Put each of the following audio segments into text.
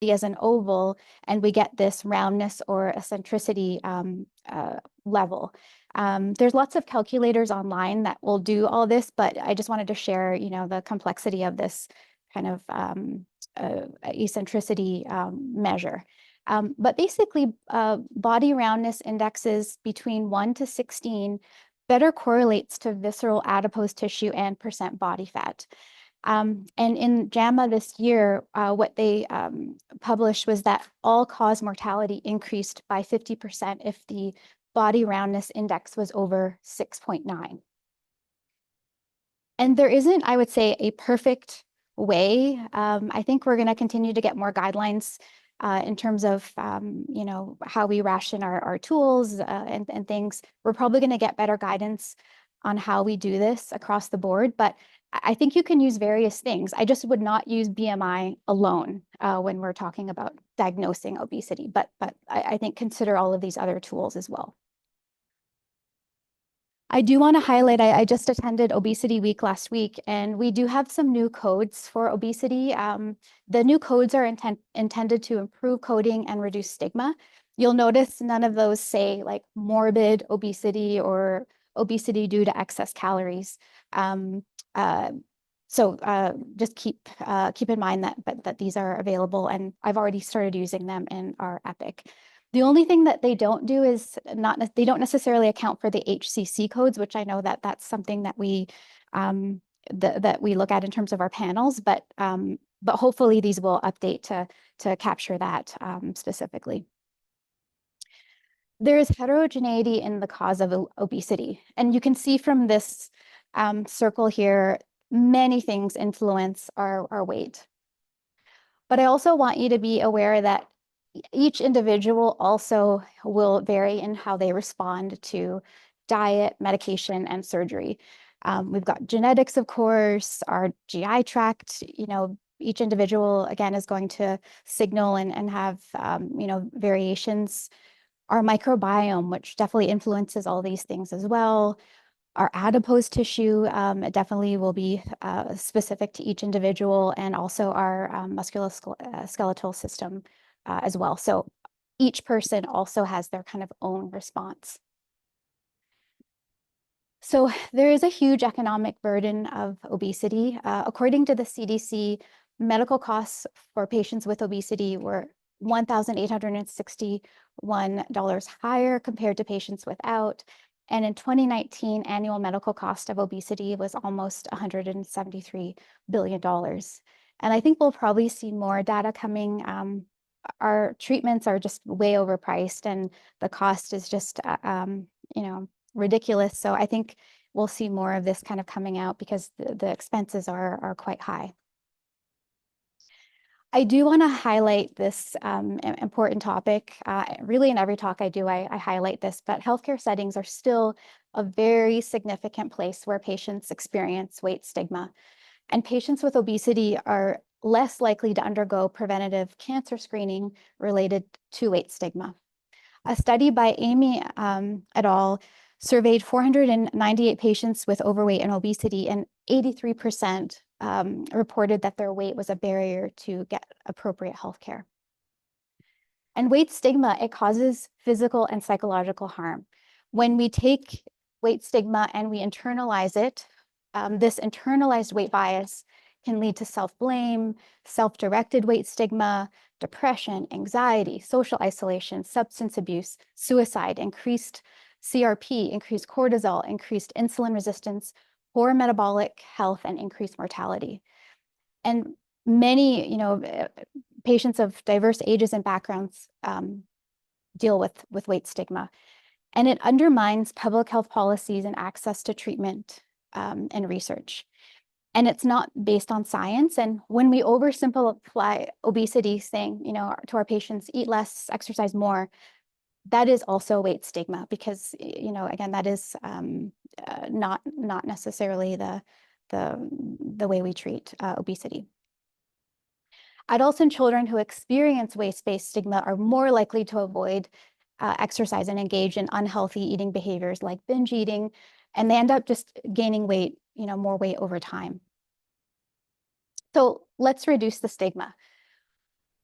as an oval, and we get this roundness or eccentricity level. There's lots of calculators online that will do all this, but I just wanted to share, the complexity of this kind of eccentricity measure. But basically, body roundness indexes between 1 to 16 better correlates to visceral adipose tissue and percent body fat. And in JAMA this year, what they published was that all-cause mortality increased by 50% if the body roundness index was over 6.9. And there isn't, I would say, a perfect way. I think we're going to continue to get more guidelines in terms of, how we ration our tools and things. We're probably going to get better guidance on how we do this across the board, but I think you can use various things. I just would not use BMI alone when we're talking about diagnosing obesity, but I think consider all of these other tools as well. I do want to highlight, I just attended Obesity Week last week, and we do have some new codes for obesity. The new codes are intended to improve coding and reduce stigma. You'll notice none of those say like morbid obesity or obesity due to excess calories. So just keep in mind that these are available, and I've already started using them in our EPIC. The only thing that they don't do is they don't necessarily account for the HCC codes, which I know that that's something that we that we look at in terms of our panels, but hopefully these will update to capture that specifically. There is heterogeneity in the cause of obesity, and you can see from this circle here, many things influence our weight. But I also want you to be aware that each individual also will vary in how they respond to diet, medication, and surgery. We've got genetics, of course, our GI tract, each individual, again, is going to signal and have, variations. Our microbiome, which definitely influences all these things as well. Our adipose tissue, it definitely will be specific to each individual, and also our musculoskeletal system as well. So each person also has their kind of own response. So there is a huge economic burden of obesity. According to the CDC, medical costs for patients with obesity were $1,861 higher compared to patients without. And in 2019, annual medical cost of obesity was almost $173 billion. And I think we'll probably see more data coming. Our treatments are just way overpriced, and the cost is just, ridiculous. So I think we'll see more of this kind of coming out because the expenses are quite high. I do want to highlight this important topic. Really, in every talk I do, I highlight this, but healthcare settings are still a very significant place where patients experience weight stigma. And patients with obesity are less likely to undergo preventative cancer screening related to weight stigma. A study by Amy et al. Surveyed 498 patients with overweight and obesity, and 83% reported that their weight was a barrier to get appropriate health care. And weight stigma, it causes physical and psychological harm. When we take weight stigma and we internalize it, this internalized weight bias can lead to self-blame, self-directed weight stigma, depression, anxiety, social isolation, substance abuse, suicide, increased CRP, increased cortisol, increased insulin resistance, poor metabolic health, and increased mortality. And many, patients of diverse ages and backgrounds deal with weight stigma. And it undermines public health policies and access to treatment and research. And it's not based on science. And when we oversimplify obesity, saying, to our patients, eat less, exercise more, that is also weight stigma because, again, that is not necessarily the way we treat obesity. Adults and children who experience weight-based stigma are more likely to avoid exercise and engage in unhealthy eating behaviors like binge eating, and they end up just gaining weight, more weight over time. So let's reduce the stigma.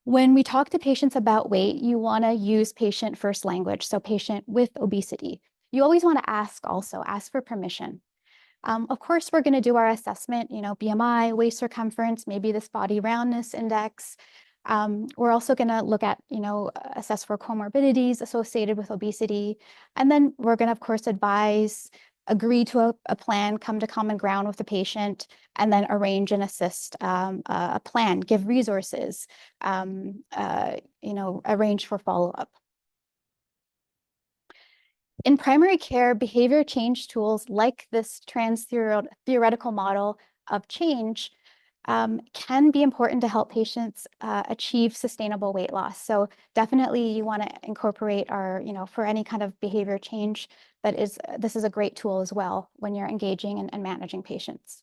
When we talk to patients about weight, you want to use patient first language, so patient with obesity. You always want to ask for permission. Of course, we're going to do our assessment, BMI, waist circumference, maybe this body roundness index. We're also going to look at, assess for comorbidities associated with obesity. And then we're going to, of course, agree to a plan, come to common ground with the patient, and then arrange and assist a plan, give resources, arrange for follow-up. In primary care, behavior change tools like this theoretical model of change can be important to help patients achieve sustainable weight loss. So definitely you want to incorporate for any kind of behavior change, this is a great tool as well when you're engaging and managing patients.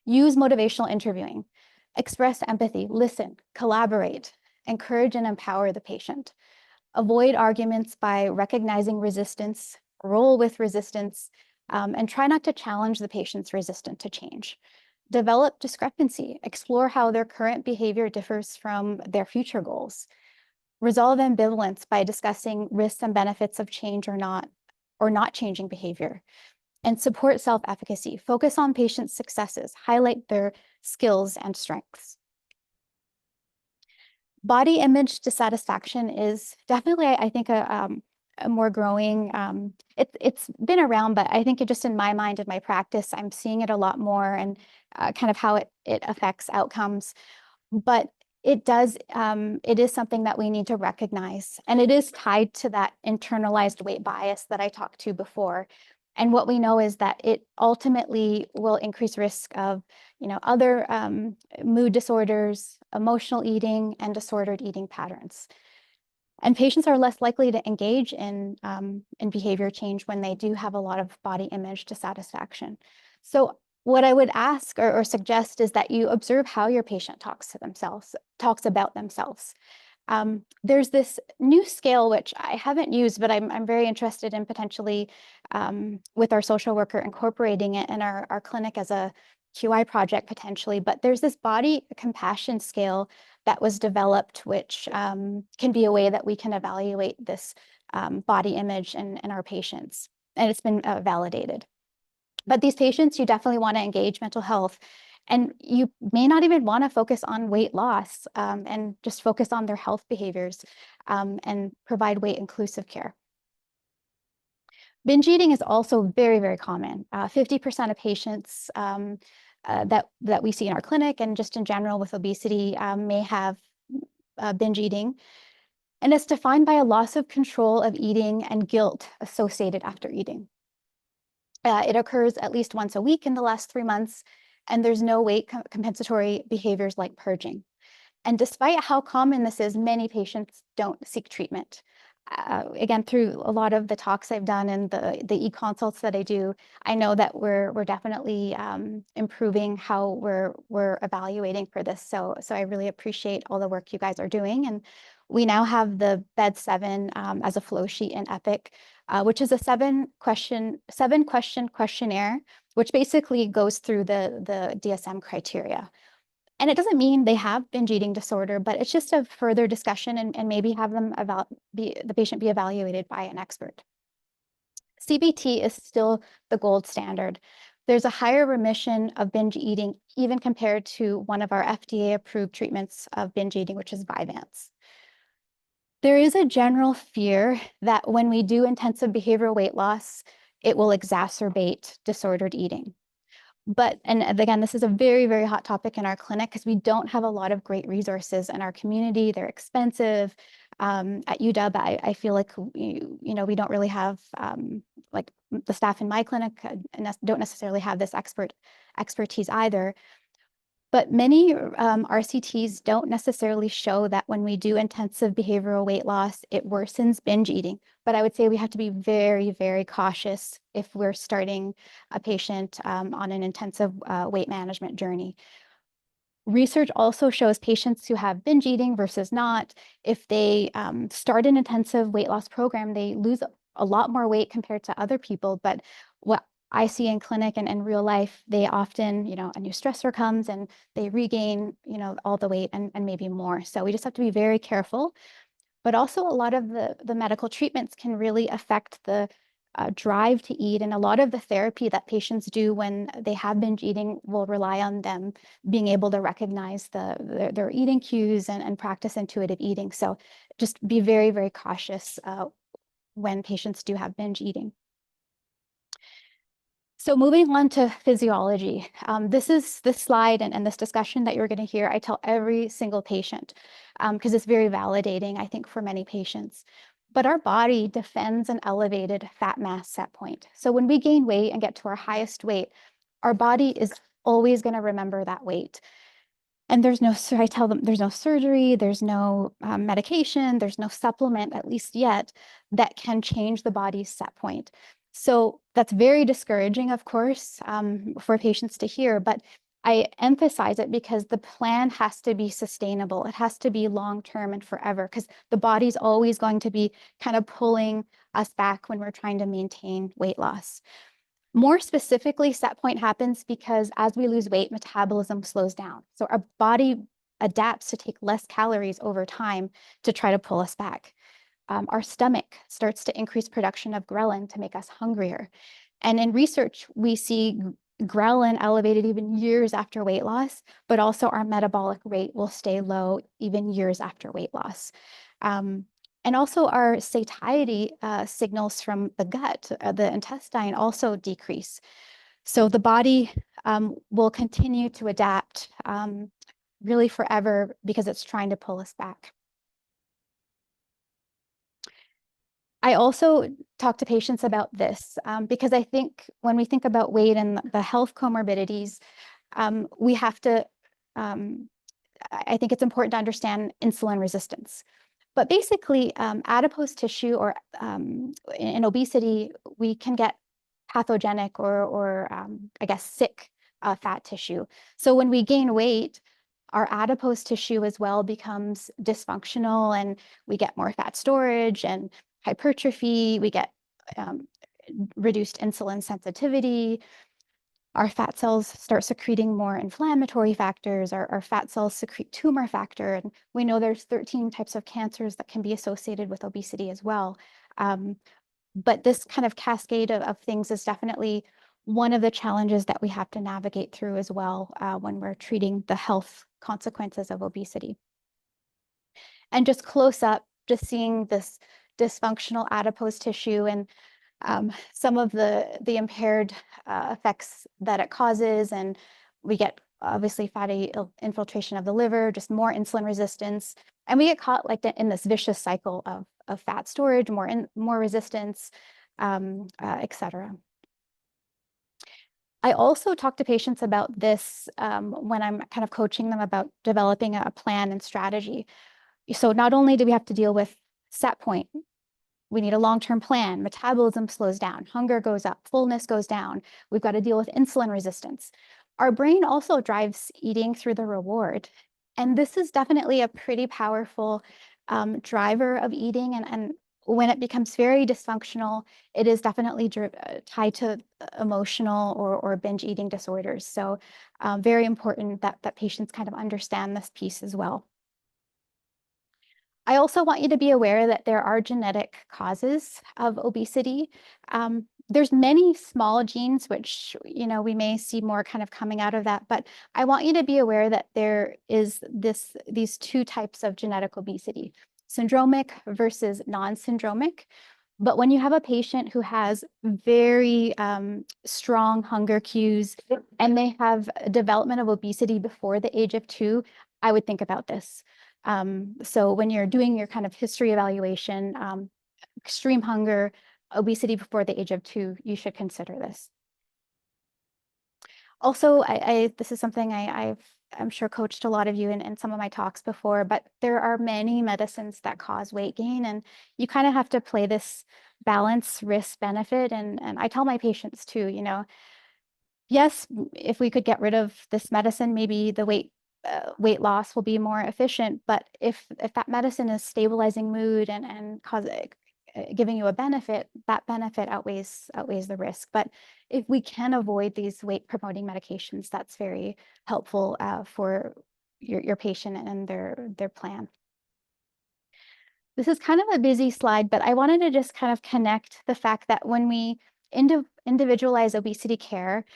Use motivational interviewing. Express empathy, listen, collaborate, encourage and empower the patient. Avoid arguments by recognizing resistance, roll with resistance, and try not to challenge the patient's resistance to change. Develop discrepancy, explore how their current behavior differs from their future goals. Resolve ambivalence by discussing risks and benefits of change or not changing behavior. And support self-efficacy. Focus on patient successes, highlight their skills and strengths. Body image dissatisfaction is definitely, I think, a more growing, it's been around, but I think just in my mind, in my practice, I'm seeing it a lot more and kind of how it affects outcomes. But it is something that we need to recognize. And it is tied to that internalized weight bias that I talked to before. And what we know is that it ultimately will increase risk of, other mood disorders, emotional eating, and disordered eating patterns. And patients are less likely to engage in behavior change when they do have a lot of body image dissatisfaction. So what I would ask or suggest is that you observe how your patient talks about themselves. There's this new scale, which I haven't used, but I'm very interested in potentially with our social worker incorporating it in our clinic as a QI project potentially. But there's this body compassion scale that was developed, which can be a way that we can evaluate this body image in our patients. And it's been validated. But these patients, you definitely want to engage mental health. And you may not even want to focus on weight loss and just focus on their health behaviors and provide weight inclusive care. Binge eating is also very, very common. 50% of patients that we see in our clinic and just in general with obesity may have binge eating. And it's defined by a loss of control of eating and guilt associated after eating. It occurs at least once a week in the last 3 months, and there's no weight compensatory behaviors like purging. And despite how common this is, many patients don't seek treatment. Again, through a lot of the talks I've done and the e-consults that I do, I know that we're definitely improving how we're evaluating for this. So I really appreciate all the work you guys are doing. And we now have the BED7 as a flow sheet in Epic, which is a seven question questionnaire, which basically goes through the DSM criteria. And it doesn't mean they have binge eating disorder, but it's just a further discussion and maybe have them the patient be evaluated by an expert. CBT is still the gold standard. There's a higher remission of binge eating, even compared to one of our FDA-approved treatments of binge eating, which is Vyvanse. There is a general fear that when we do intensive behavioral weight loss, it will exacerbate disordered eating. And again, this is a very, very hot topic in our clinic because we don't have a lot of great resources in our community. They're expensive. At UW, I feel like, we don't really have, like the staff in my clinic don't necessarily have this expertise either. But many RCTs don't necessarily show that when we do intensive behavioral weight loss, it worsens binge eating. But I would say we have to be very, very cautious if we're starting a patient on an intensive weight management journey. Research also shows patients who have binge eating versus not, if they start an intensive weight loss program, they lose a lot more weight compared to other people. But what I see in clinic and in real life, they often, a new stressor comes and they regain, all the weight and maybe more. So we just have to be very careful. But also a lot of the medical treatments can really affect the drive to eat. And a lot of the therapy that patients do when they have binge eating will rely on them being able to recognize their eating cues and practice intuitive eating. So just be very, very cautious when patients do have binge eating. So moving on to physiology, this slide and this discussion that you're going to hear, I tell every single patient because it's very validating, I think, for many patients. But our body defends an elevated fat mass set point. So when we gain weight and get to our highest weight, our body is always going to remember that weight. And I tell them there's no surgery, there's no medication, there's no supplement, at least yet, that can change the body's set point. So that's very discouraging, of course, for patients to hear, but I emphasize it because the plan has to be sustainable. It has to be long-term and forever because the body's always going to be kind of pulling us back when we're trying to maintain weight loss. More specifically, set point happens because as we lose weight, metabolism slows down. So our body adapts to take less calories over time to try to pull us back. Our stomach starts to increase production of ghrelin to make us hungrier. And in research, we see ghrelin elevated even years after weight loss, but also our metabolic rate will stay low even years after weight loss. And also our satiety signals from the gut, the intestine also decrease. So the body will continue to adapt really forever because it's trying to pull us back. I also talk to patients about this because I think when we think about weight and the health comorbidities, we have to, I think it's important to understand insulin resistance. But basically, adipose tissue or in obesity, we can get pathogenic or I guess, sick fat tissue. So when we gain weight, our adipose tissue as well becomes dysfunctional and we get more fat storage and hypertrophy. We get reduced insulin sensitivity. Our fat cells start secreting more inflammatory factors. Our fat cells secrete tumor factor. And we know there's 13 types of cancers that can be associated with obesity as well. But this kind of cascade of things is definitely one of the challenges that we have to navigate through as well when we're treating the health consequences of obesity. And just close up, just seeing this dysfunctional adipose tissue and some of the impaired effects that it causes, and we get obviously fatty infiltration of the liver, just more insulin resistance, and we get caught like in this vicious cycle of fat storage, more resistance, etc. I also talk to patients about this when I'm kind of coaching them about developing a plan and strategy. So not only do we have to deal with set point, we need a long-term plan. Metabolism slows down, hunger goes up, fullness goes down. We've got to deal with insulin resistance. Our brain also drives eating through the reward. And this is definitely a pretty powerful driver of eating. And when it becomes very dysfunctional, it is definitely tied to emotional or binge eating disorders. So very important that patients kind of understand this piece as well. I also want you to be aware that there are genetic causes of obesity. There's many small genes, which, we may see more kind of coming out of that, but I want you to be aware that there is these two types of genetic obesity, syndromic versus non-syndromic. But when you have a patient who has very strong hunger cues and they have development of obesity before the age of 2, I would think about this. So when you're doing your kind of history evaluation, extreme hunger, obesity before the age of 2, you should consider this. Also, this is something I'm sure coached a lot of you in some of my talks before, but there are many medicines that cause weight gain, and you kind of have to play this balance, risk, benefit. And I tell my patients too, yes, if we could get rid of this medicine, maybe the weight loss will be more efficient. But if that medicine is stabilizing mood and giving you a benefit, that benefit outweighs the risk. But if we can avoid these weight promoting medications, that's very helpful for your patient and their plan. This is kind of a busy slide, but I wanted to just kind of connect the fact that when we individualize obesity care,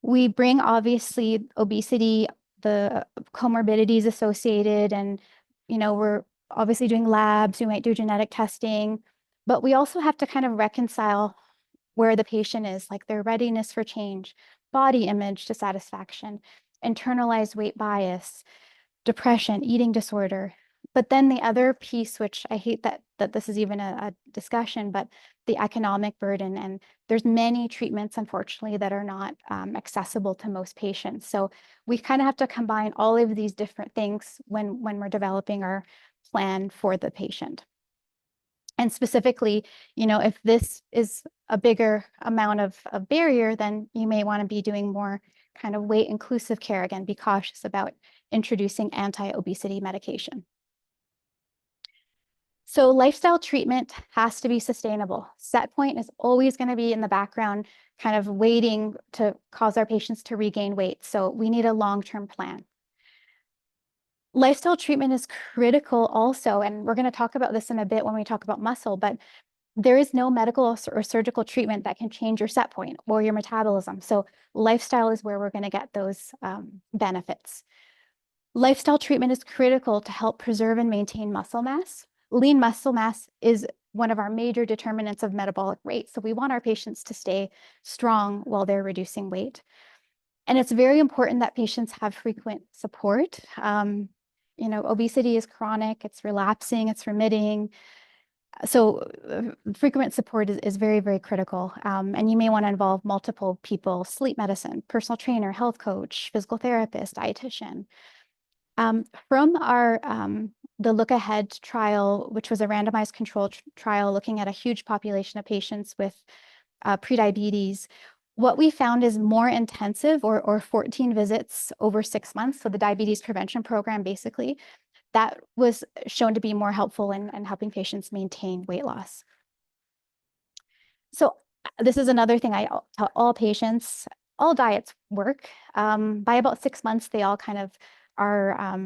we bring obviously obesity, the comorbidities associated, and we're obviously doing labs, we might do genetic testing, but we also have to kind of reconcile where the patient is, like their readiness for change, body image dissatisfaction, internalized weight bias, depression, eating disorder. But then the other piece, which I hate that this is even a discussion, but the economic burden. And there's many treatments, unfortunately, that are not accessible to most patients. So we kind of have to combine all of these different things when we're developing our plan for the patient. And specifically, if this is a bigger amount of barrier, then you may want to be doing more kind of weight inclusive care. Again, be cautious about introducing anti-obesity medication. So lifestyle treatment has to be sustainable. Set point is always going to be in the background, kind of waiting to cause our patients to regain weight. So we need a long-term plan. Lifestyle treatment is critical also, and we're going to talk about this in a bit when we talk about muscle, but there is no medical or surgical treatment that can change your set point or your metabolism. So lifestyle is where we're going to get those benefits. Lifestyle treatment is critical to help preserve and maintain muscle mass. Lean muscle mass is one of our major determinants of metabolic rate. So we want our patients to stay strong while they're reducing weight. And it's very important that patients have frequent support. Obesity is chronic, it's relapsing, it's remitting. So frequent support is very, very critical. And you may want to involve multiple people: sleep medicine, personal trainer, health coach, physical therapist, dietitian. From our the Look Ahead trial, which was a randomized controlled trial looking at a huge population of patients with prediabetes, what we found is more intensive or 14 visits over 6 months. So the diabetes prevention program, basically, that was shown to be more helpful in helping patients maintain weight loss. So this is another thing I tell all patients: all diets work. By about 6 months, they all kind of are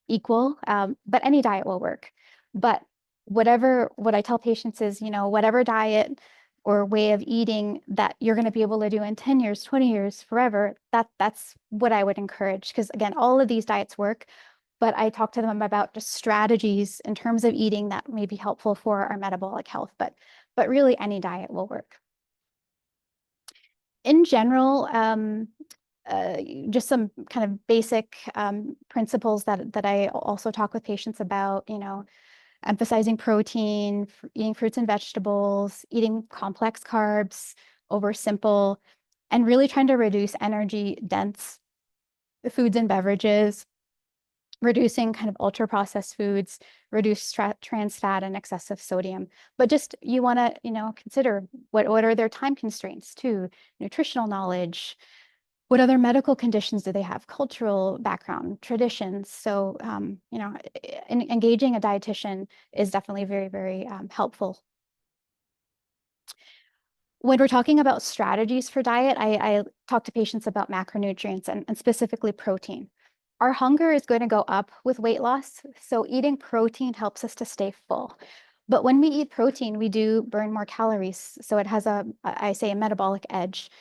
equal, but any diet will work. But what I tell patients is, whatever diet or way of eating that you're going to be able to do in 10 years, 20 years, forever, that's what I would encourage. Because again, all of these diets work, but I talk to them about just strategies in terms of eating that may be helpful for our metabolic health, but really any diet will work. In general, just some kind of basic principles that I also talk with patients about, emphasizing protein, eating fruits and vegetables, eating complex carbs over simple, and really trying to reduce energy-dense foods and beverages, reducing kind of ultra-processed foods, reduce trans fat and excessive sodium. But just you want to, consider what are their time constraints too, nutritional knowledge. What other medical conditions do they have? Cultural background, traditions. So, engaging a dietitian is definitely very, very helpful. When we're talking about strategies for diet, I talk to patients about macronutrients and specifically protein. Our hunger is going to go up with weight loss, so eating protein helps us to stay full. But when we eat protein, we do burn more calories, so it has I say, a metabolic edge.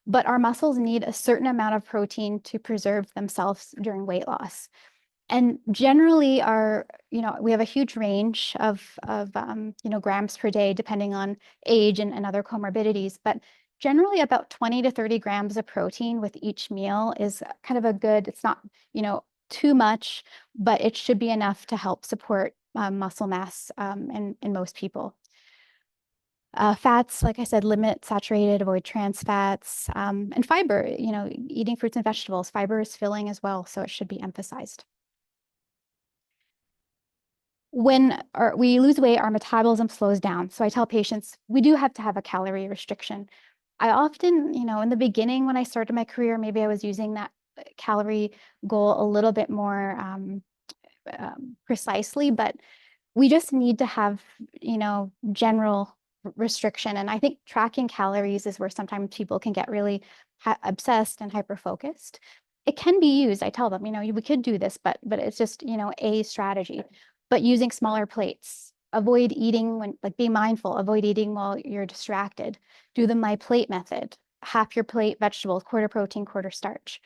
But our muscles need a certain amount of protein to preserve themselves during weight loss. And generally we have a huge range of grams per day, depending on age and other comorbidities, but generally about 20 to 30 grams of protein with each meal is kind of a good, it's not, too much, but it should be enough to help support muscle mass in most people. Fats, like I said, limit saturated, avoid trans fats, and fiber, eating fruits and vegetables. Fiber is filling as well, so it should be emphasized. When we lose weight, our metabolism slows down. So I tell patients, we do have to have a calorie restriction. I often, in the beginning, when I started my career, maybe I was using that calorie goal a little bit more precisely, but We just need to have, general restriction. And I think tracking calories is where sometimes people can get really obsessed and hyper-focused. It can be used. I tell them, we could do this, but it's just, a strategy. But using smaller plates, avoid eating when, like, be mindful, avoid eating while you're distracted. Do the my plate method, half your plate vegetables, quarter protein, quarter starch.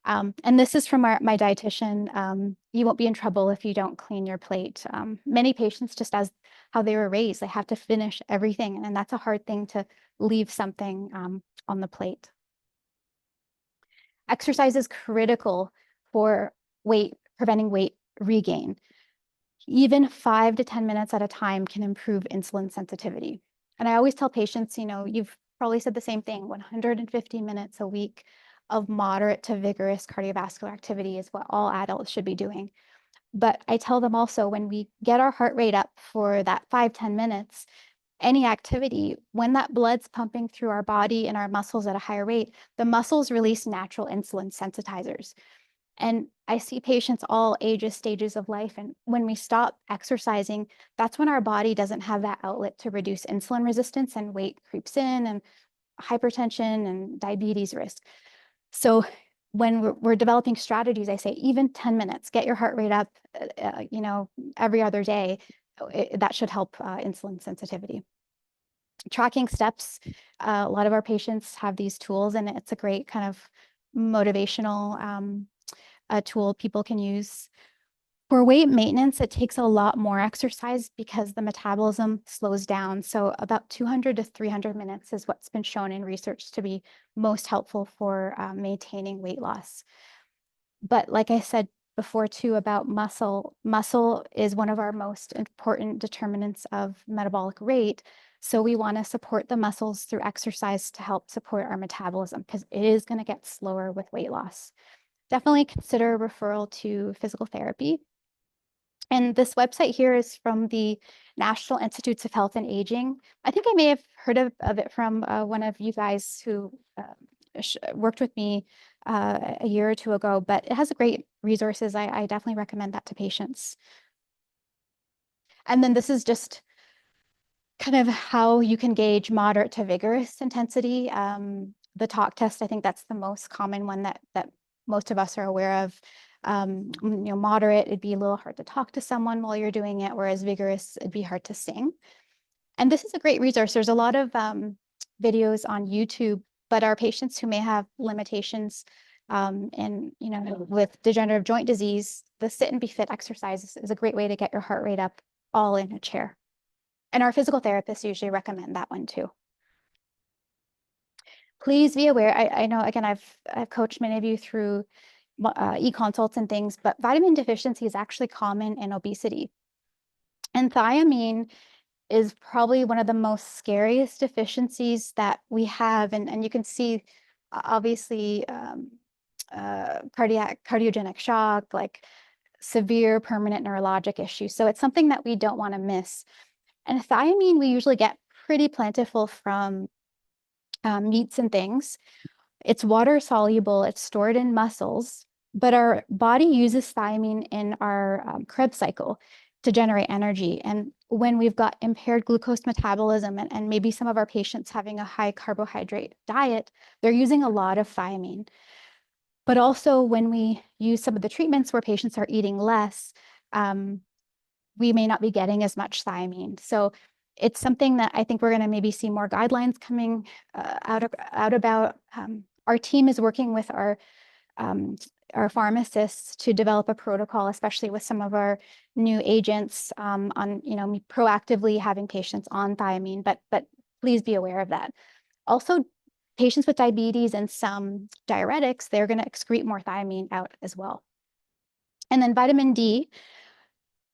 And this is from my dietitian. You won't be in trouble if you don't clean your plate. Many patients, just as how they were raised, they have to finish everything, and that's a hard thing to leave something on the plate. Exercise is critical for preventing weight regain. Even 5 to 10 minutes at a time can improve insulin sensitivity. And I always tell patients, you've probably said the same thing, 150 minutes a week of moderate to vigorous cardiovascular activity is what all adults should be doing. But I tell them also, when we get our heart rate up for that 5-10 minutes, any activity, when that blood's pumping through our body and our muscles at a higher rate, the muscles release natural insulin sensitizers. And I see patients all ages, stages of life. And when we stop exercising, that's when our body doesn't have that outlet to reduce insulin resistance, and weight creeps in, and hypertension and diabetes risk. So when we're developing strategies, I say even 10 minutes, get your heart rate up, every other day. That should help insulin sensitivity. Tracking steps, a lot of our patients have these tools, and it's a great kind of motivational tool people can use. For weight maintenance, it takes a lot more exercise because the metabolism slows down. So about 200 to 300 minutes is what's been shown in research to be most helpful for maintaining weight loss. But like I said before too about muscle is one of our most important determinants of metabolic rate. So we want to support the muscles through exercise to help support our metabolism, because it is going to get slower with weight loss. Definitely consider referral to physical therapy. And this website here is from the National Institutes of Health and Aging. I think I may have heard of it from one of you guys who worked with me a year or two ago, but it has great resources. I definitely recommend that to patients. And then this is just kind of how you can gauge moderate to vigorous intensity. The talk test, I think that's the most common one that most of us are aware of. Moderate, it'd be a little hard to talk to someone while you're doing it, whereas vigorous, it'd be hard to sing. And this is a great resource. There's a lot of videos on YouTube, but our patients who may have limitations and with degenerative joint disease, the sit and be fit exercise is a great way to get your heart rate up all in a chair. And our physical therapists usually recommend that one too. Please be aware, I know, again, I've coached many of you through e-consults and things, but vitamin deficiency is actually common in obesity. And thiamine is probably one of the most scariest deficiencies that we have. And you can see, obviously, cardiogenic shock, like severe permanent neurologic issues. So it's something that we don't want to miss. And thiamine, we usually get pretty plentiful from meats and things. It's water soluble, it's stored in muscles, but our body uses thiamine in our Krebs cycle to generate energy. And when we've got impaired glucose metabolism and maybe some of our patients having a high carbohydrate diet, they're using a lot of thiamine. But also when we use some of the treatments where patients are eating less, we may not be getting as much thiamine. So it's something that I think we're going to maybe see more guidelines coming out about. Our team is working with our pharmacists to develop a protocol, especially with some of our new agents on proactively having patients on thiamine. But please be aware of that. Also, patients with diabetes and some diuretics, they're going to excrete more thiamine out as well. And then vitamin D.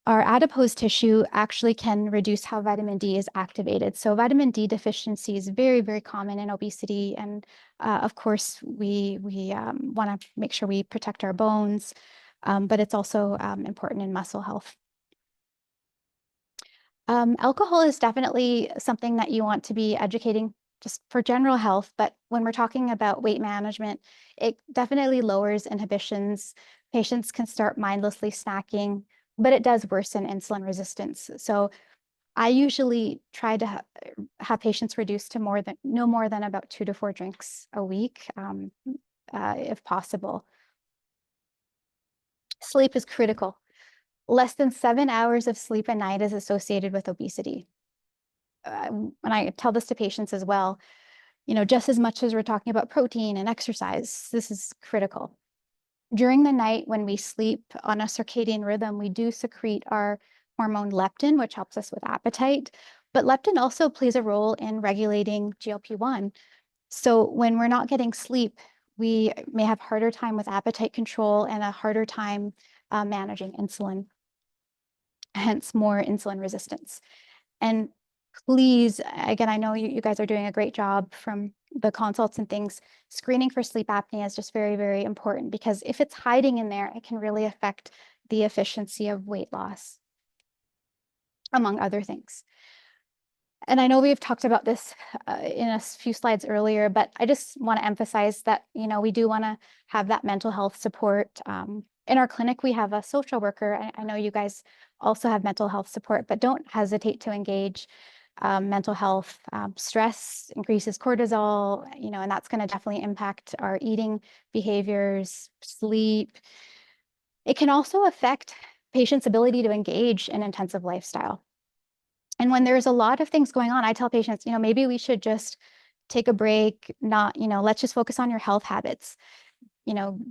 Our adipose tissue actually can reduce how vitamin D is activated. So vitamin D deficiency is very, very common in obesity. And of course, we want to make sure we protect our bones, but it's also important in muscle health. Alcohol is definitely something that you want to be educating just for general health, but when we're talking about weight management, it definitely lowers inhibitions. Patients can start mindlessly snacking but it does worsen insulin resistance. So I usually try to have patients reduce to no more than about 2 to 4 drinks a week, if possible. Sleep is critical. Less than 7 hours of sleep a night is associated with obesity. And I tell this to patients as well, just as much as we're talking about protein and exercise, this is critical. During the night when we sleep on a circadian rhythm, we do secrete our hormone leptin, which helps us with appetite. But leptin also plays a role in regulating GLP-1. So when we're not getting sleep, we may have harder time with appetite control and a harder time managing insulin, hence more insulin resistance. And please, again, I know you guys are doing a great job from the consults and things. Screening for sleep apnea is just very, very important because if it's hiding in there, it can really affect the efficiency of weight loss, among other things. And I know we've talked about this in a few slides earlier, but I just want to emphasize that, we do want to have that mental health support. In our clinic, we have a social worker. I know you guys also have mental health support, but don't hesitate to engage. Mental health. Stress increases cortisol, and that's going to definitely impact our eating behaviors, sleep. It can also affect patients' ability to engage in intensive lifestyle. And when there's a lot of things going on, I tell patients, maybe we should just take a break, let's just focus on your health habits,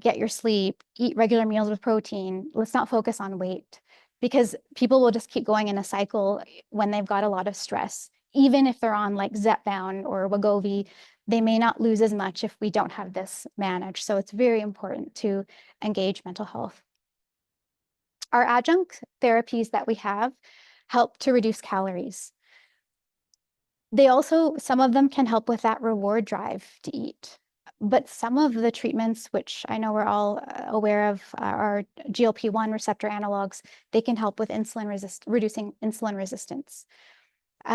get your sleep, eat regular meals with protein. Let's not focus on weight because people will just keep going in a cycle when they've got a lot of stress. Even if they're on like Zepbound or Wegovy, they may not lose as much if we don't have this managed. So it's very important to engage mental health. Our adjunct therapies that we have help to reduce calories. Some of them can help with that reward drive to eat. But some of the treatments, which I know we're all aware of, are GLP-1 receptor analogs. They can help with reducing insulin resistance.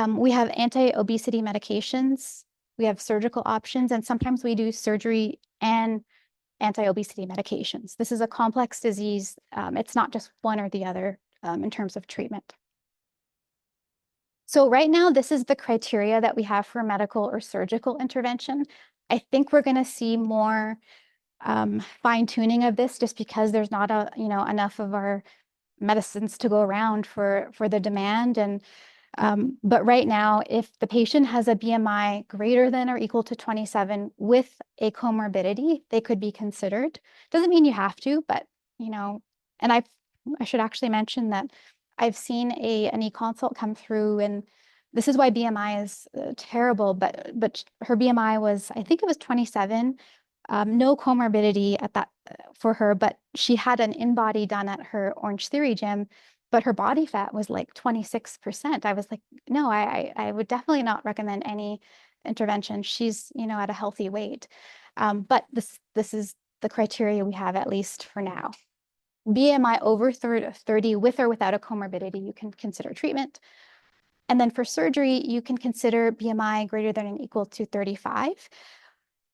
We have anti-obesity medications. We have surgical options, and sometimes we do surgery and anti-obesity medications. This is a complex disease. It's not just one or the other in terms of treatment. So right now, this is the criteria that we have for medical or surgical intervention. I think we're going to see more fine tuning of this just because there's not enough of our medicines to go around for the demand. And but right now, if the patient has a BMI greater than or equal to 27 with a comorbidity, they could be considered. Doesn't mean you have to, but and I should actually mention that I've seen an e-consult come through, and this is why BMI is terrible, but her BMI was, I think it was 27, no comorbidity at that for her, but she had an in-body done at her Orange Theory gym, but her body fat was like 26%. I was like, no, I would definitely not recommend any intervention. She's, at a healthy weight. But this is the criteria we have, at least for now. BMI over 30 with or without a comorbidity, you can consider treatment. And then for surgery, you can consider BMI greater than or equal to 35.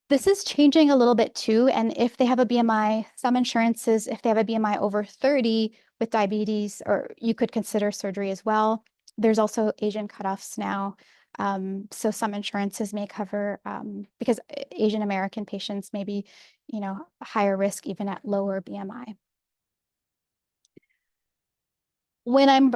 This is changing a little bit too. And if they have a BMI, some insurances, if they have a BMI over 30 with diabetes, or you could consider surgery as well. There's also Asian cutoffs now. So some insurances may cover, because Asian American patients may be, higher risk even at lower BMI. When I'm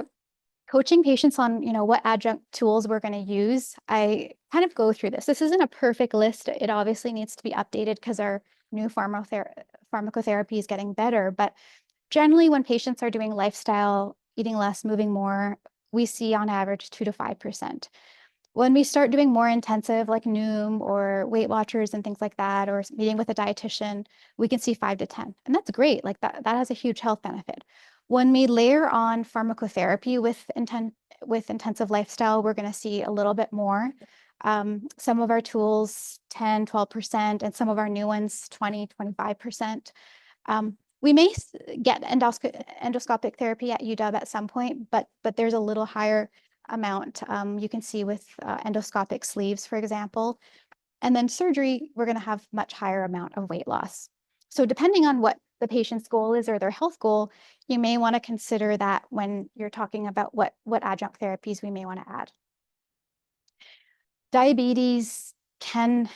coaching patients on, what adjunct tools we're going to use, I kind of go through this. This isn't a perfect list. It obviously needs to be updated because our new pharmacotherapy is getting better. But generally, when patients are doing lifestyle, eating less, moving more, we see on average 2 to 5%. When we start doing more intensive, like Noom or Weight Watchers and things like that, or meeting with a dietitian, we can see 5 to 10. And that's great. Like that has a huge health benefit. When we layer on pharmacotherapy with intensive lifestyle, we're going to see a little bit more. Some of our tools, 10, 12%, and some of our new ones, 20, 25%. We may get endoscopic therapy at UW at some point, but there's a little higher amount you can see with endoscopic sleeves, for example. And then surgery, we're going to have much higher amount of weight loss. So depending on what the patient's goal is or their health goal, you may want to consider that when you're talking about what adjunct therapies we may want to add. Diabetes can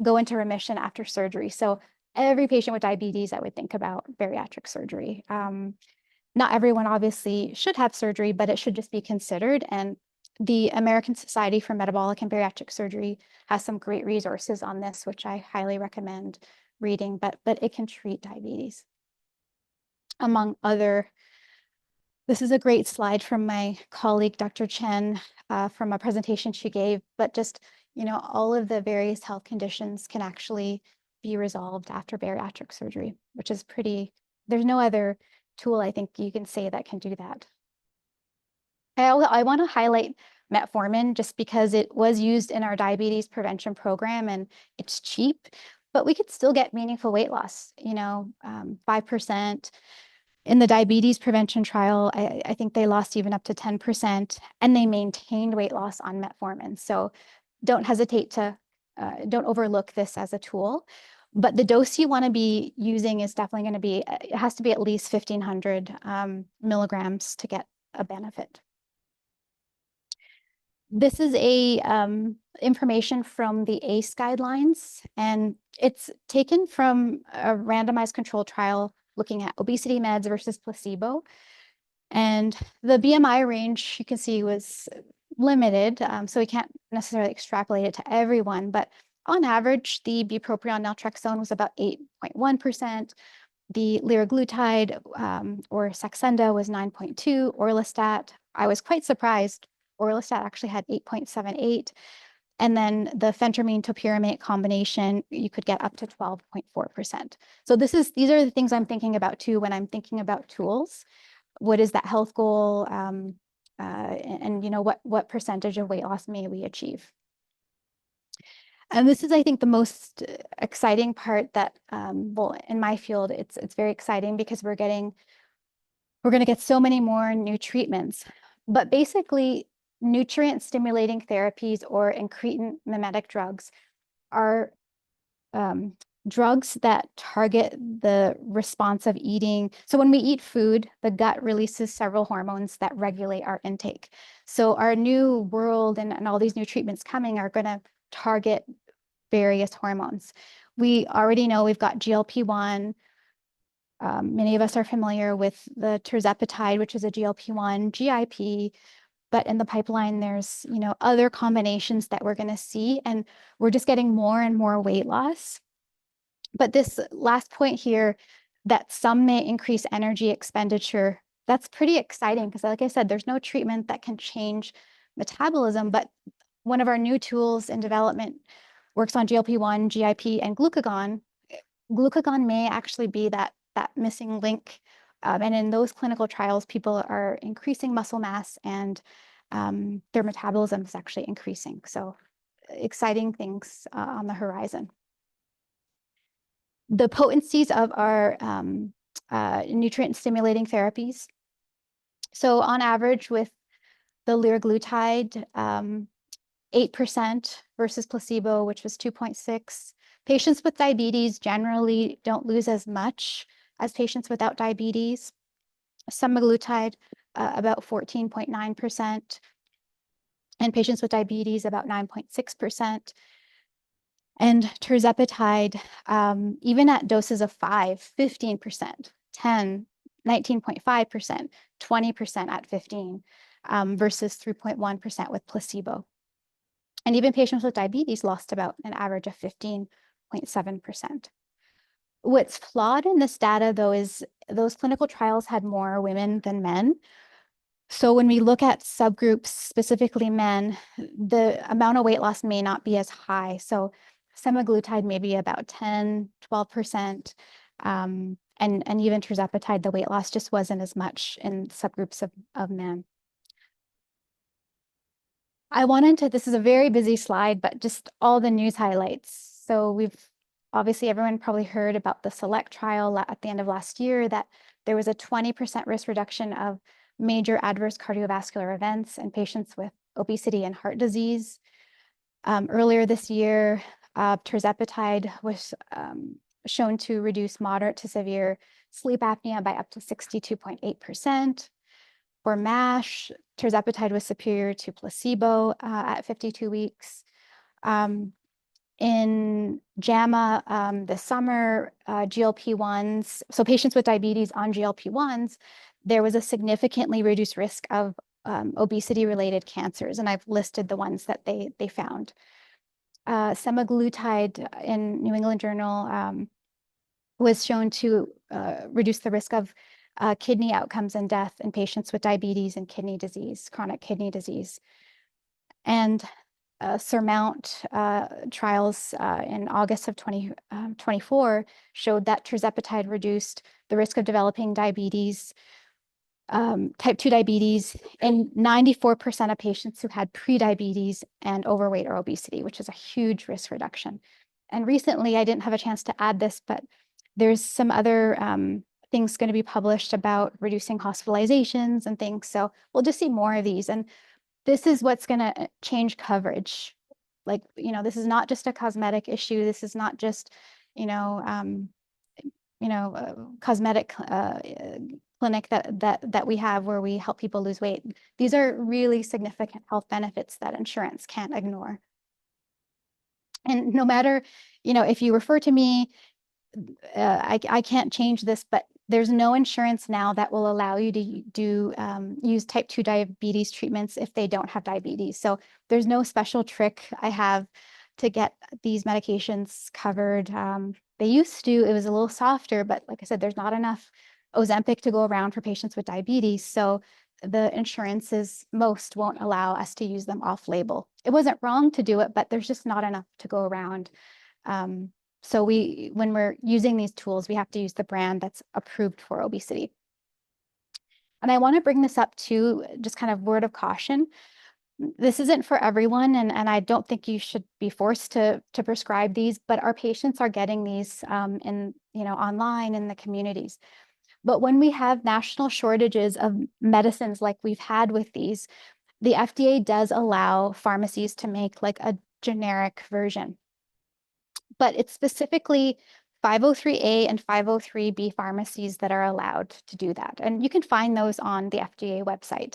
go into remission after surgery. So every patient with diabetes, I would think about bariatric surgery. Not everyone obviously should have surgery, but it should just be considered. And the American Society for Metabolic and Bariatric Surgery has some great resources on this, which I highly recommend reading, but it can treat diabetes. Among other, this is a great slide from my colleague, Dr. Chen, from a presentation she gave, but just, all of the various health conditions can actually be resolved after bariatric surgery, which is there's no other tool I think you can say that can do that. I want to highlight metformin just because it was used in our diabetes prevention program and it's cheap, but we could still get meaningful weight loss, 5%. In the diabetes prevention trial, I think they lost even up to 10%, and they maintained weight loss on metformin. So don't hesitate to, don't overlook this as a tool. But the dose you want to be using is definitely going to be, it has to be at least 1,500 milligrams to get a benefit. This is information from the ACE guidelines, and it's taken from a randomized controlled trial looking at obesity meds versus placebo. And the BMI range you can see was limited, so we can't necessarily extrapolate it to everyone, but on average, the bupropion naltrexone was about 8.1%. The liraglutide or Saxenda was 9.2. Orlistat, I was quite surprised. Orlistat actually had 8.78. And then the phentermine topiramate combination, you could get up to 12.4%. So these are the things I'm thinking about too when I'm thinking about tools. What is that health goal? And what percentage of weight loss may we achieve? And this is, I think, the most exciting part that, well, in my field, it's very exciting because we're going to get so many more new treatments. But basically, nutrient stimulating therapies or incretin mimetic drugs are drugs that target the response of eating. So when we eat food, the gut releases several hormones that regulate our intake. So our new world and all these new treatments coming are going to target various hormones. We already know we've got GLP-1. Many of us are familiar with the tirzepatide, which is a GLP-1, GIP, but in the pipeline, there's, other combinations that we're going to see, and we're just getting more and more weight loss. But this last point here, that some may increase energy expenditure, that's pretty exciting because, like I said, there's no treatment that can change metabolism, but one of our new tools in development works on GLP-1, GIP, and glucagon. Glucagon may actually be that missing link. And in those clinical trials, people are increasing muscle mass and their metabolism is actually increasing. So exciting things on the horizon. The potencies of our nutrient stimulating therapies. So on average with the liraglutide, 8% versus placebo, which was 2.6. Patients with diabetes generally don't lose as much as patients without diabetes. Semaglutide, about 14.9%, and patients with diabetes, about 9.6%. And tirzepatide, even at doses of 5, 15%, 10, 19.5%, 20% at 15, versus 3.1% with placebo. And even patients with diabetes lost about an average of 15.7%. What's flawed in this data, though, is those clinical trials had more women than men. So when we look at subgroups, specifically men, the amount of weight loss may not be as high. So semaglutide may be about 10, 12%. And even tirzepatide, the weight loss just wasn't as much in subgroups of men. This is a very busy slide, but just all the news highlights. So obviously everyone probably heard about the SELECT trial at the end of last year, that there was a 20% risk reduction of major adverse cardiovascular events in patients with obesity and heart disease. Earlier this year, tirzepatide was shown to reduce moderate to severe sleep apnea by up to 62.8%. For MASH, tirzepatide was superior to placebo at 52 weeks. In JAMA this summer, GLP-1s, so patients with diabetes on GLP-1s, there was a significantly reduced risk of obesity-related cancers, and I've listed the ones that they found. Semaglutide in New England Journal was shown to reduce the risk of kidney outcomes and death in patients with diabetes and kidney disease, chronic kidney disease. And SURMOUNT trials in August of 2024 showed that tirzepatide reduced the risk of developing diabetes, type 2 diabetes, in 94% of patients who had prediabetes and overweight or obesity, which is a huge risk reduction. And recently, I didn't have a chance to add this, but there's some other things going to be published about reducing hospitalizations and things. So we'll just see more of these. And this is what's going to change coverage. Like, this is not just a cosmetic issue. This is not just, cosmetic clinic that we have where we help people lose weight. These are really significant health benefits that insurance can't ignore. And no matter, if you refer to me, I can't change this, but there's no insurance now that will allow you to use type 2 diabetes treatments if they don't have diabetes. So there's no special trick I have to get these medications covered. They used to, it was a little softer, but like I said, there's not enough Ozempic to go around for patients with diabetes. So the insurances, most won't allow us to use them off label. It wasn't wrong to do it, but there's just not enough to go around. So when we're using these tools, we have to use the brand that's approved for obesity. And I want to bring this up too, just kind of word of caution. This isn't for everyone, and I don't think you should be forced to prescribe these, but our patients are getting these in online in the communities. But when we have national shortages of medicines like we've had with these, the FDA does allow pharmacies to make like a generic version. But it's specifically 503A and 503B pharmacies that are allowed to do that. And you can find those on the FDA website.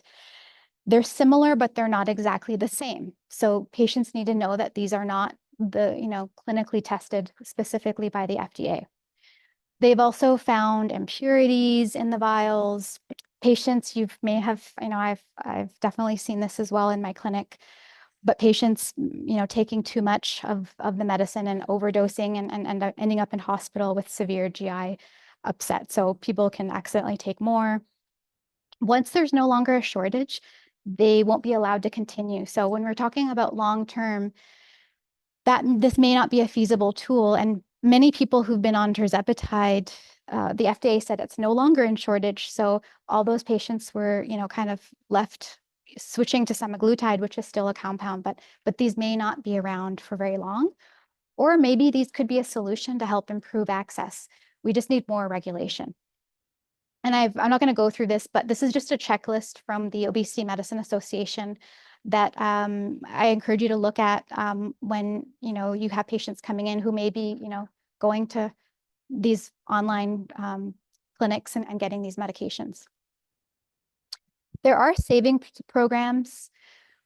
They're similar, but they're not exactly the same. So patients need to know that these are not clinically tested specifically by the FDA. They've also found impurities in the vials. Patients, you may have, I've definitely seen this as well in my clinic, but patients, taking too much of the medicine and overdosing and ending up in hospital with severe GI upset. So people can accidentally take more. Once there's no longer a shortage, they won't be allowed to continue. So when we're talking about long-term, this may not be a feasible tool. And many people who've been on tirzepatide, the FDA said it's no longer in shortage. So all those patients were, kind of left switching to semaglutide, which is still a compound, but these may not be around for very long. Or maybe these could be a solution to help improve access. We just need more regulation. And I'm not going to go through this, but this is just a checklist from the Obesity Medicine Association that I encourage you to look at when you have patients coming in who may be going to these online clinics and getting these medications. There are savings programs,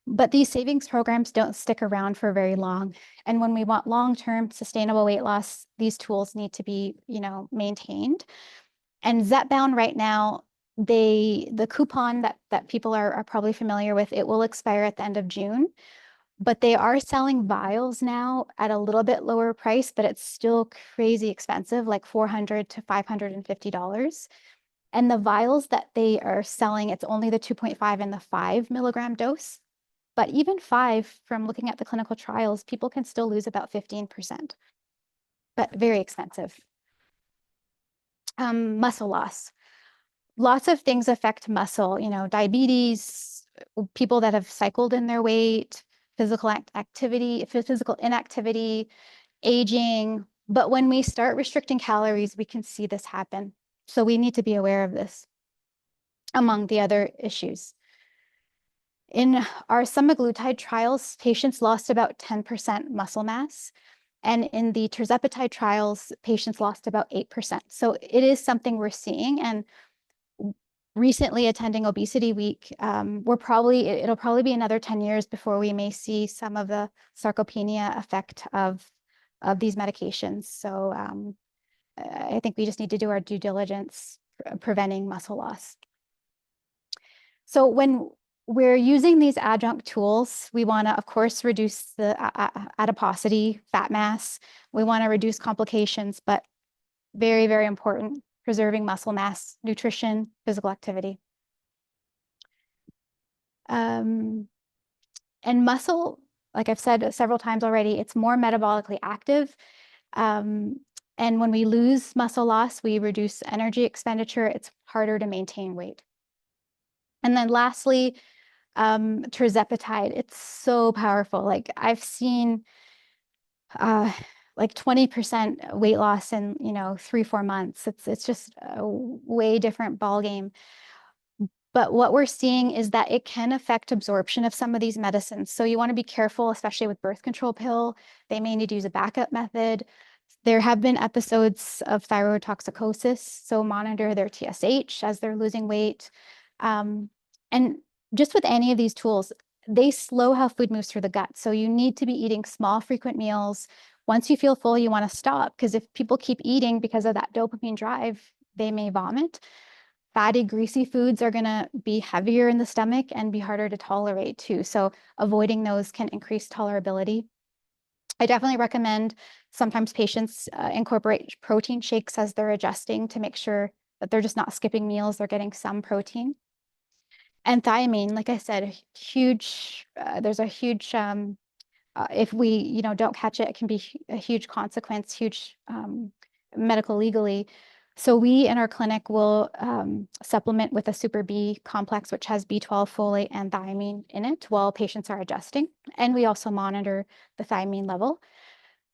but these savings programs don't stick around for very long. And when we want long-term sustainable weight loss, these tools need to be maintained. And Zepbound right now, the coupon that people are probably familiar with, it will expire at the end of June, but they are selling vials now at a little bit lower price, but it's still crazy expensive, like $400 to $550. And the vials that they are selling, it's only the 2.5 and the 5 milligram dose. But even 5, from looking at the clinical trials, people can still lose about 15%, but very expensive. Muscle loss. Lots of things affect muscle, diabetes, people that have cycled in their weight, physical inactivity, aging. But when we start restricting calories, we can see this happen. So we need to be aware of this, among the other issues. In our semaglutide trials, patients lost about 10% muscle mass. And in the tirzepatide trials, patients lost about 8%. So it is something we're seeing. And recently attending Obesity Week, it'll probably be another 10 years before we may see some of the sarcopenia effect of these medications. So I think we just need to do our due diligence preventing muscle loss. So when we're using these adjunct tools, we want to, of course, reduce the adiposity, fat mass. We want to reduce complications, but very, very important, preserving muscle mass, nutrition, physical activity. And muscle, like I've said several times already, it's more metabolically active. And when we lose muscle loss, we reduce energy expenditure. It's harder to maintain weight. And then lastly, tirzepatide, it's so powerful. Like I've seen like 20% weight loss in 3-4 months. It's just a way different ballgame. But what we're seeing is that it can affect absorption of some of these medicines. So you want to be careful, especially with birth control pill. They may need to use a backup method. There have been episodes of thyroid toxicosis, so monitor their TSH as they're losing weight. And just with any of these tools, they slow how food moves through the gut. So you need to be eating small, frequent meals. Once you feel full, you want to stop, because if people keep eating because of that dopamine drive, they may vomit. Fatty, greasy foods are going to be heavier in the stomach and be harder to tolerate too. So avoiding those can increase tolerability. I definitely recommend sometimes patients incorporate protein shakes as they're adjusting to make sure that they're just not skipping meals, they're getting some protein. And thiamine, like I said, there's a huge, if we don't catch it, it can be a huge consequence, huge medical legally. So we in our clinic will supplement with a Super B complex, which has B12, folate, and thiamine in it while patients are adjusting. And we also monitor the thiamine level.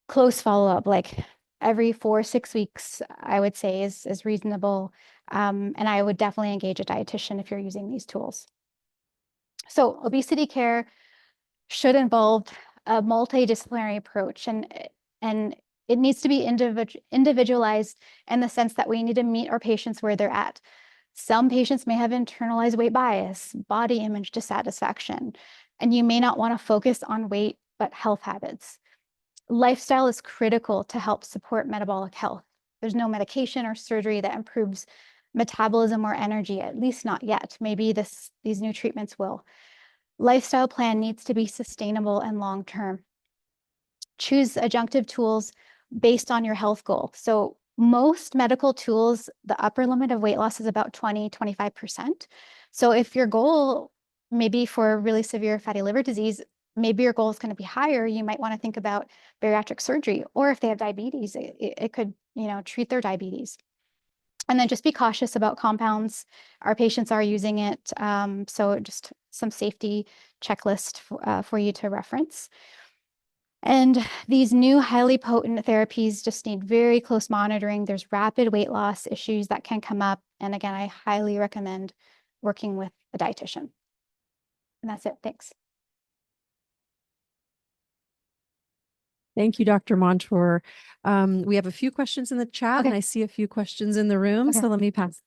Close follow-up, like every 4-6 weeks, I would say is reasonable. And I would definitely engage a dietitian if you're using these tools. So obesity care should involve a multidisciplinary approach, and it needs to be individualized in the sense that we need to meet our patients where they're at. Some patients may have internalized weight bias, body image dissatisfaction, and you may not want to focus on weight, but health habits. Lifestyle is critical to help support metabolic health. There's no medication or surgery that improves metabolism or energy, at least not yet. Maybe these new treatments will. Lifestyle plan needs to be sustainable and long-term. Choose adjunctive tools based on your health goal. So most medical tools, the upper limit of weight loss is about 20-25%. So if your goal maybe for really severe fatty liver disease, maybe your goal is going to be higher, you might want to think about bariatric surgery, or if they have diabetes, it could treat their diabetes. And then just be cautious about compounds. Our patients are using it, so just some safety checklist for you to reference. And these new highly potent therapies just need very close monitoring. There's rapid weight loss issues that can come up. And again, I highly recommend working with a dietitian. And that's it. Thanks. Thank you, Dr. Montour. We have a few questions in the chat, Okay. and I see a few questions in the room. Okay. So let me pass.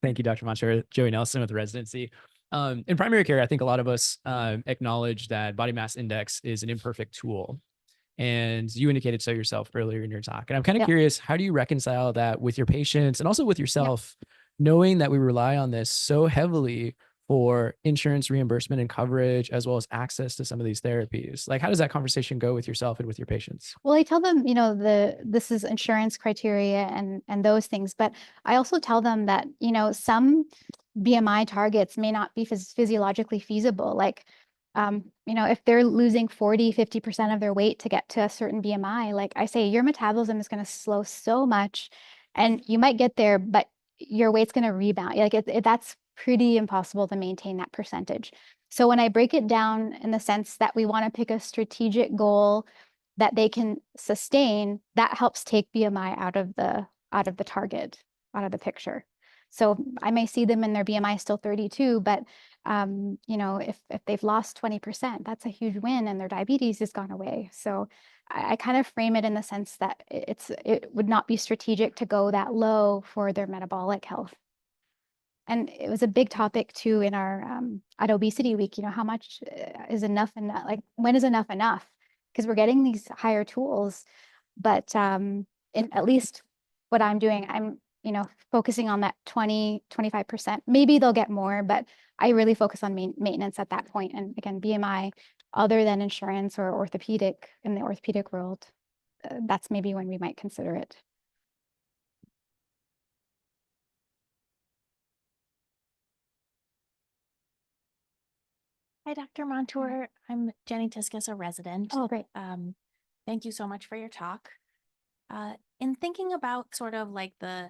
Thank you, Dr. Montour. Joey Nelson with residency. In primary care, I think a lot of us acknowledge that body mass index is an imperfect tool. And you indicated so yourself earlier in your talk. And I'm kind of curious, how do you reconcile that with your patients and also with yourself, knowing that we rely on this so heavily for insurance reimbursement and coverage, as well as access to some of these therapies? Like, how does that conversation go with yourself and with your patients? Well, I tell them, this is insurance criteria and those things, but I also tell them that, some BMI targets may not be physiologically feasible. Like, if they're losing 50% of their weight to get to a certain BMI, like I say, your metabolism is going to slow so much and you might get there, but your weight's going to rebound. Like that's pretty impossible to maintain that percentage. So when I break it down in the sense that we want to pick a strategic goal that they can sustain, that helps take BMI out of the target, out of the picture. So I may see them in their BMI still 32, but you know, if they've lost 20%, that's a huge win and their diabetes has gone away. So I kind of frame it in the sense that it would not be strategic to go that low for their metabolic health. And it was a big topic too in our at Obesity Week, you know, how much is enough, and like when is enough enough? Because we're getting these higher tools, but in at least what I'm doing, I'm, you know, focusing on that 20-25%. Maybe they'll get more, but I really focus on maintenance at that point. And again, BMI, other than insurance or orthopedic, in the orthopedic world, that's maybe when we might consider it. Hi, Dr. Montour. I'm Jenny Tiskus, a resident. Oh, great. Thank you so much for your talk. In thinking about sort of like the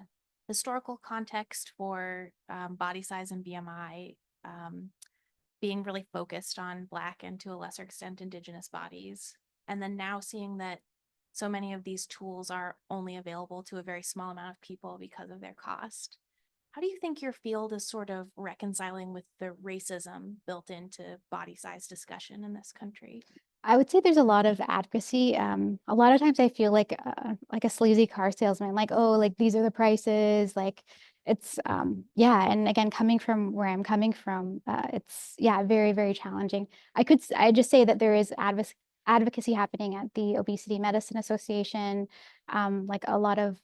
historical context for body size and BMI, being really focused on Black and to a lesser extent Indigenous bodies, and then now seeing that so many of these tools are only available to a very small amount of people because of their cost. How do you think your field is sort of reconciling with the racism built into body size discussion in this country? I would say there's a lot of advocacy. A lot of times I feel like a sleazy car salesman, like, oh, like these are the prices, like it's yeah. And again, coming from where I'm coming from, it's yeah, very, very challenging. I just say that there is advocacy happening at the Obesity Medicine Association, like a lot of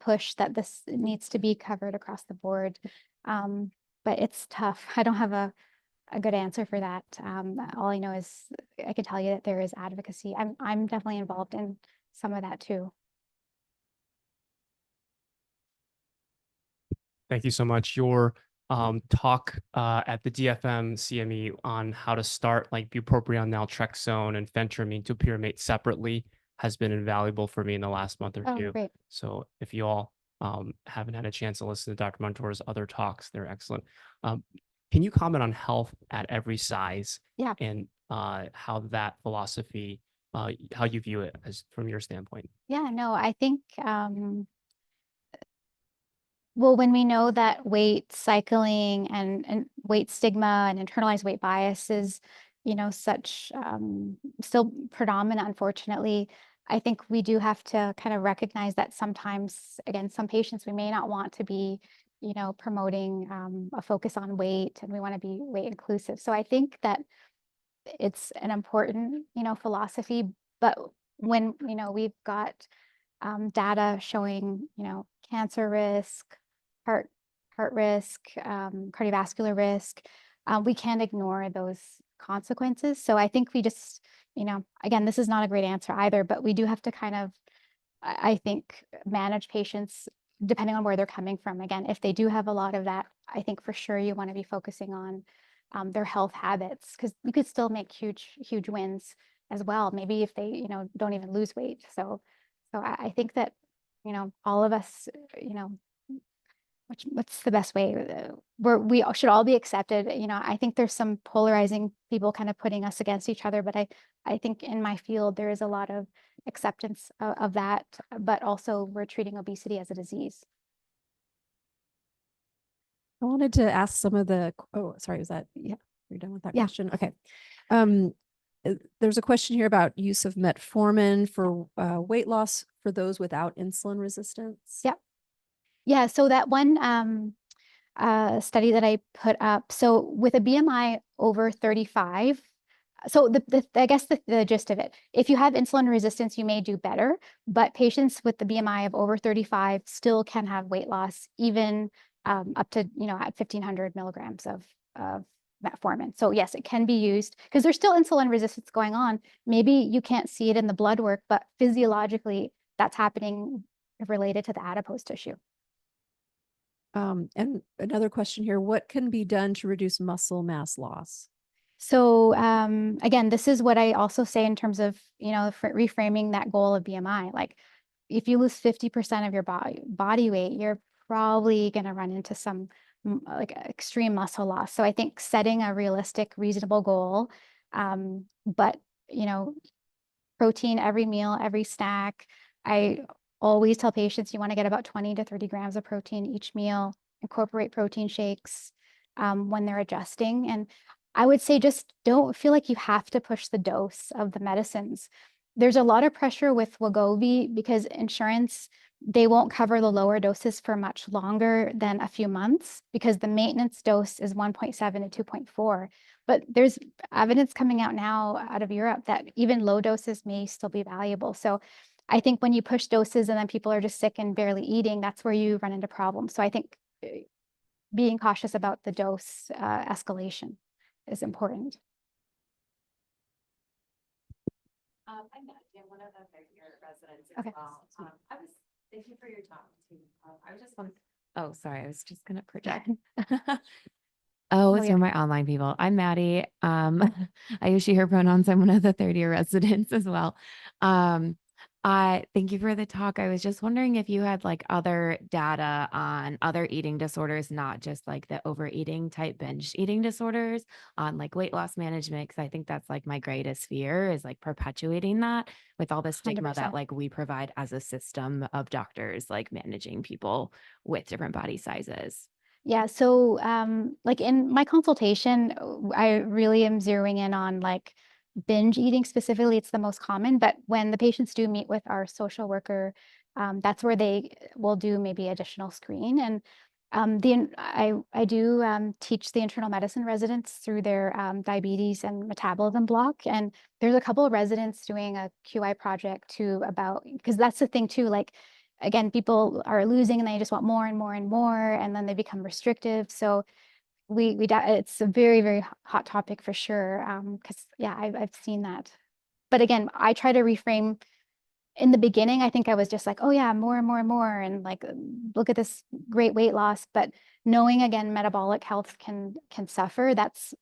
push that this needs to be covered across the board. But it's tough. I don't have a good answer for that. All I know is I can tell you that there is advocacy. I'm definitely involved in some of that too. Thank you so much. Your talk at the DFM CME on how to start like bupropion, naltrexone, and phentermine topiramate separately has been invaluable for me in the last month or Oh, two. great. So if you all haven't had a chance to listen to Dr. Montour's other talks, they're excellent. Can you comment on health at every size? Yeah. And how that philosophy, how you view it as from your standpoint? Yeah, no, I think well, when we know that weight cycling and weight stigma and internalized weight bias is, you know, such still predominant, unfortunately, I think we do have to kind of recognize that sometimes, again, some patients we may not want to be, you know, promoting a focus on weight, and we want to be weight inclusive. So I think that it's an important, you know, philosophy, but when, you know, we've got data showing, you know, cancer risk, heart risk, cardiovascular risk, we can't ignore those consequences. So I think we just, you know, again, this is not a great answer either, but we do have to kind of, I think, manage patients depending on where they're coming from. Again, if they do have a lot of that, I think for sure you want to be focusing on their health habits, because you could still make huge wins as well. Maybe if they, you know, don't even lose weight. So I think that, you know, all of us, you know, what's the best way? We should all be accepted. You know, I think there's some polarizing people kind of putting us against each other, but I think in my field there is a lot of acceptance of that, but also we're treating obesity as a disease. I wanted to ask some of the, oh, sorry, was that, yeah, you're done with that Yeah. question? Okay. There's a question here about use of metformin for weight loss for those without insulin resistance. Yeah. Yeah, so that one study that I put up, so with a BMI over 35, so I guess the gist of it, if you have insulin resistance, you may do better, but patients with the BMI of over 35 still can have weight loss, even up to, you know, at 1,500 milligrams of metformin. So yes, it can be used because there's still insulin resistance going on. Maybe you can't see it in the blood work, but physiologically that's happening related to the adipose tissue. And another question here, what can be done to reduce muscle mass loss? So again, this is what I also say in terms of, you know, reframing that goal of BMI. Like if you lose 50% of your body weight, you're probably going to run into some like extreme muscle loss. So I think setting a realistic, reasonable goal, but, you know, protein every meal, every snack. I always tell patients you want to get about 20 to 30 grams of protein each meal, incorporate protein shakes when they're adjusting. And I would say just don't feel like you have to push the dose of the medicines. There's a lot of pressure with Wegovy because insurance, they won't cover the lower doses for much longer than a few months because the maintenance dose is 1.7 to 2.4. But there's evidence coming out now out of Europe that even low doses may still be valuable. So I think when you push doses and then people are just sick and barely eating, that's where you run into problems. So I think being cautious about the dose escalation is important. I'm Maggie. I'm one of the third-year residents as Okay. well. Thank you for your talk too. I was just oh, sorry. I was just going to project. Oh, It's yeah. for my online people. I'm Maddie. I use she, her pronouns. I'm one of the third-year residents as well. I thank you for the talk. I was just wondering if you had like other data on other eating disorders, not just like the overeating type binge eating disorders, on like weight loss management. Cause I think that's like my greatest fear is like perpetuating that with all the stigma 100%. that like we provide as a system of doctors, like managing people with different body sizes. Yeah, so like in my consultation, I really am zeroing in on like binge eating specifically. It's the most common, but when the patients do meet with our social worker, that's where they will do maybe additional screen. And I do teach the internal medicine residents through their diabetes and metabolism block. And there's a couple of residents doing a QI project too about, because that's the thing too, like again, people are losing and they just want more and more and more, and then they become restrictive. So it's a very, very hot topic for sure. Because yeah, I've seen that. But again, I try to reframe. In the beginning, I think I was just like, oh yeah, more and more and more, and like look at this great weight loss. But knowing again, metabolic health can suffer. That's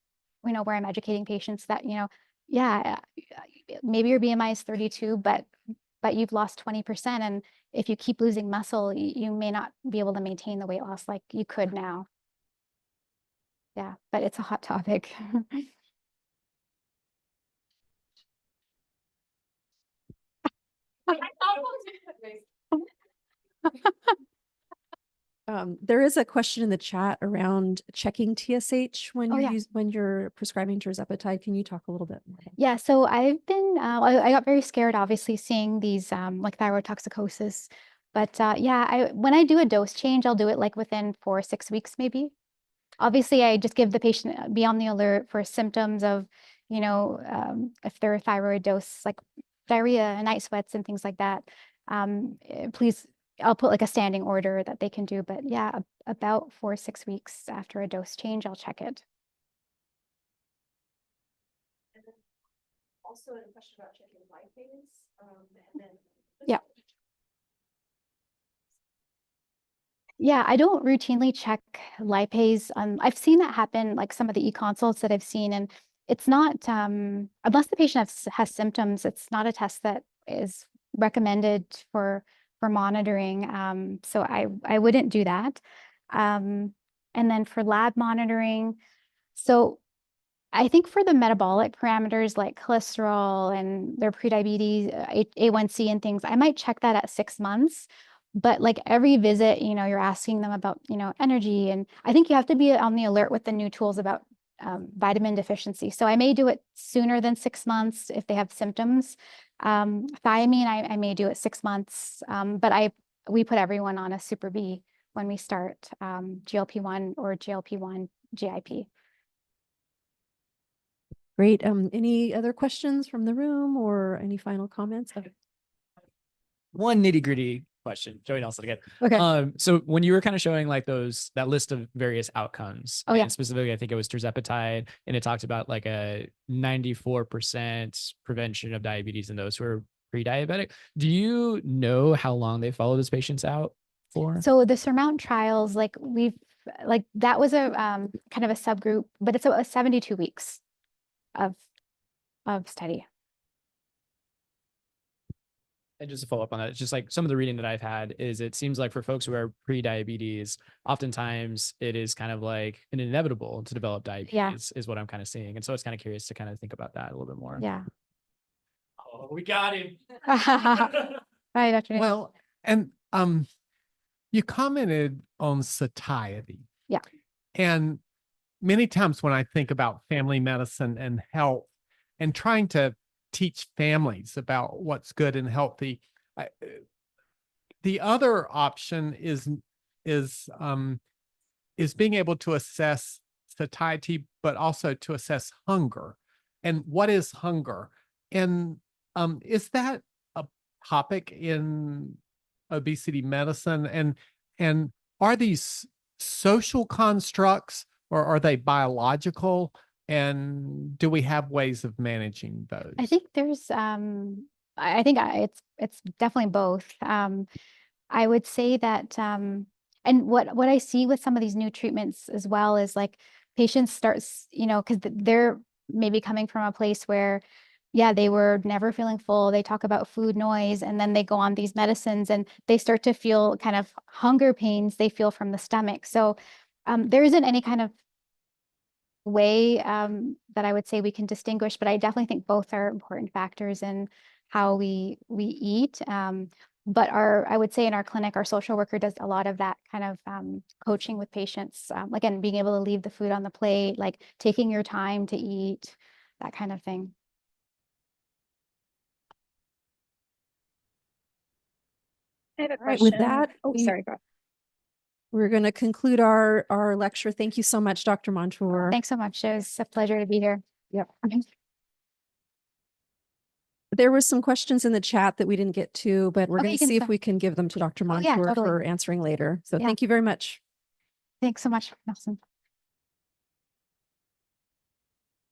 where I'm educating patients that yeah, maybe your BMI is 32, but you've lost 20%, and if you keep losing muscle, you may not be able to maintain the weight loss like you could now. Yeah, but it's a hot topic. There is a question in the chat around checking TSH when Oh, you're yeah. when you're prescribing tirzepatide. Can you talk a little bit more? Yeah, so I've been, I got very scared, obviously, seeing these like thyroid toxicosis. But yeah, when I do a dose change, I'll do it like within 4 or 6 weeks, maybe. Obviously, I just give the patient, be on the alert for symptoms of, if their thyroid dose, like diarrhea, night sweats, and things like that. Please, I'll put like a standing order that they can do. But yeah, about 4 or 6 weeks after a dose change, I'll check it. Also, a question about checking lipase, and then Yeah. Yeah, I don't routinely check lipase. I've seen that happen, like some of the e-consults that I've seen, and it's not, unless the patient has symptoms, it's not a test that is recommended for monitoring. So I wouldn't do that. And then for lab monitoring, so I think for the metabolic parameters like cholesterol and their prediabetes, A1C and things, I might check that at 6 months. But like every visit, you're asking them about, energy. And I think you have to be on the alert with the new tools about vitamin deficiency. So I may do it sooner than 6 months if they have symptoms. Thiamine, I may do it 6 months. But we put everyone on a Super B when we start GLP-1 or GLP-1 GIP. Great. Any other questions from the room or any final comments? One nitty gritty question, Joey Nelson again. Okay. So when you were kind of showing like that list of various outcomes, Oh, yeah. and specifically, I think it was tirzepatide, and it talked about like a 94% prevention of diabetes in those who are pre-diabetic. Do you know how long they follow those patients out for? So the SURMOUNT trials, like that was a kind of a subgroup, but it's a 72 weeks of study. And just to follow up on that, it's just like some of the reading that I've had is it seems like for folks who are pre-diabetes, oftentimes it is kind of like an inevitable to develop diabetes is what I'm kind of seeing. And so it's kind of curious to kind of think about that a little bit more. Yeah. Oh, we got him. Hi, Dr. Well, and You commented on satiety. Yeah. And many times when I think about family medicine and health and trying to teach families about what's good and healthy, the other option is being able to assess satiety, but also to assess hunger. And what is hunger? And is that a topic in obesity medicine? And are these social constructs or are they biological? And do we have ways of managing those? I think there's I think it's definitely both. I would say that and what I see with some of these new treatments as well is like patients because they're maybe coming from a place where yeah, they were never feeling full. They talk about food noise and then they go on these medicines and they start to feel kind of hunger pains they feel from the stomach. So there isn't any kind of way that I would say we can distinguish, but I definitely think both are important factors in how we eat. But I would say in our clinic, our social worker does a lot of that kind of coaching with patients. Again, being able to leave the food on the plate, like taking your time to eat, that kind of thing. I have a All right, question. with that, Oh, sorry. Go. we're going to conclude our lecture. Thank you so much, Dr. Montour. Thanks so much. It was a pleasure to be here. Yep. There were some questions in the chat that we didn't get to, but we're Okay, going you to can see if send- we can give them to Dr. Oh, yeah, Montour totally. for answering later. So Yeah. thank you very much. Thanks so much, Nelson.